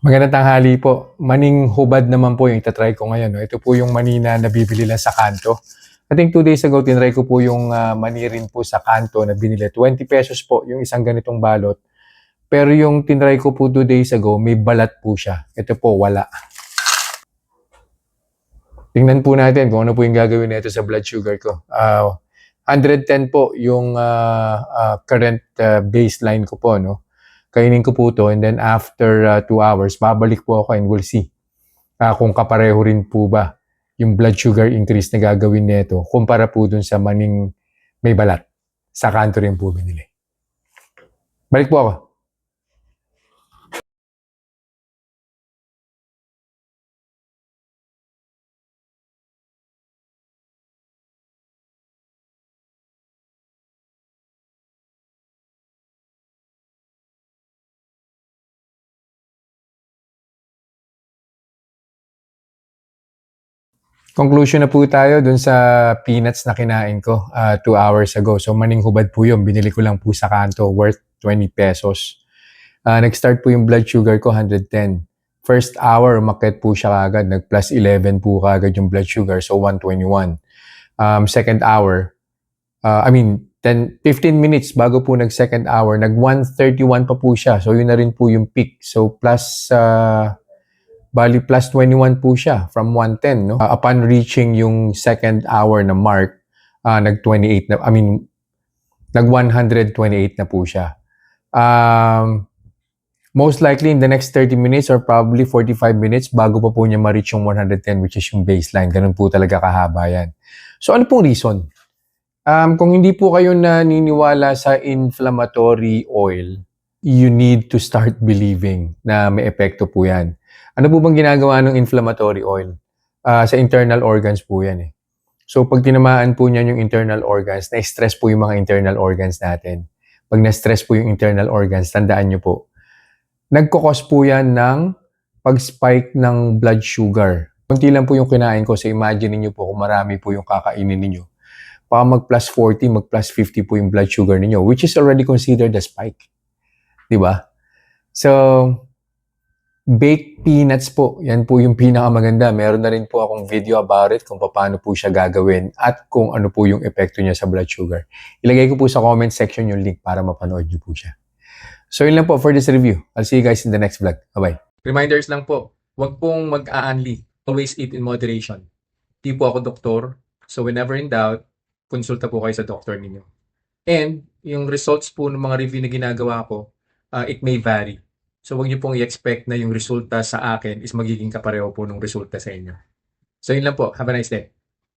Magandang tanghali po. Maning hubad naman po yung itatry ko ngayon. No? Ito po yung mani na nabibili lang sa kanto. I think 2 days ago, tinry ko po yung mani rin po sa kanto na binili. 20 pesos po yung isang ganitong balot. Pero yung tinry ko po 2 days ago, may balat po siya. Ito po, wala. Tingnan po natin kung ano po yung gagawin nito sa blood sugar ko. 110 po yung current baseline ko po, no? Kainin ko po to and then after 2 hours, babalik po ako and we'll see kung kapareho rin po ba yung blood sugar increase na gagawin nito kumpara po dun sa maning may balat. Sa kanto rin po binili. Balik po ako. Conclusion na po tayo dun sa peanuts na kinain ko 2 hours ago. So maning hubad po yun. Binili ko lang po sa kanto worth 20 pesos. Nag-start po yung blood sugar ko 110. First hour, umakyat po siya kagad. Nag-plus 11 po kagad yung blood sugar. So 121. Second hour, 15 minutes bago po nag-second hour, nag-131 pa po siya. So yun na rin po yung peak. So plus 21 po siya from 110, no? Upon reaching yung second hour na mark, nag-128 na po siya. Most likely in the next 30 minutes or probably 45 minutes bago pa po niya ma-reach yung 110, which is yung baseline. Ganun po talaga kahaba yan. So ano pong reason? Kung hindi po kayo naniniwala sa inflammatory oil, you need to start believing na may epekto po yan. Ano po bang ginagawa ng inflammatory oil? Sa internal organs po yan eh. So pag tinamaan po niyan yung internal organs, na-stress po yung mga internal organs natin. Pag na-stress po yung internal organs, tandaan nyo po, nagkukos po yan ng pag-spike ng blood sugar. Kunti lang po yung kinain ko, so imagine niyo po kung marami po yung kakainin ninyo. Baka mag-plus 40, mag-plus 50 po yung blood sugar ninyo, which is already considered a spike. Diba? So, baked peanuts po, yan po yung pinakamaganda. Meron na rin po akong video about it kung paano po siya gagawin at kung ano po yung epekto niya sa blood sugar. Ilagay ko po sa comment section yung link para mapanood niyo po siya. So yun lang po for this review. I'll see you guys in the next vlog. Bye-bye. Reminders lang po, huwag pong mag-aanli. Always eat in moderation. Di po ako doktor, so whenever in doubt, konsulta po kayo sa doktor ninyo. And yung results po ng mga review na ginagawa ko, it may vary. So huwag niyo pong i-expect na yung resulta sa akin is magiging kapareho po ng resulta sa inyo. So yun lang po. Have a nice day.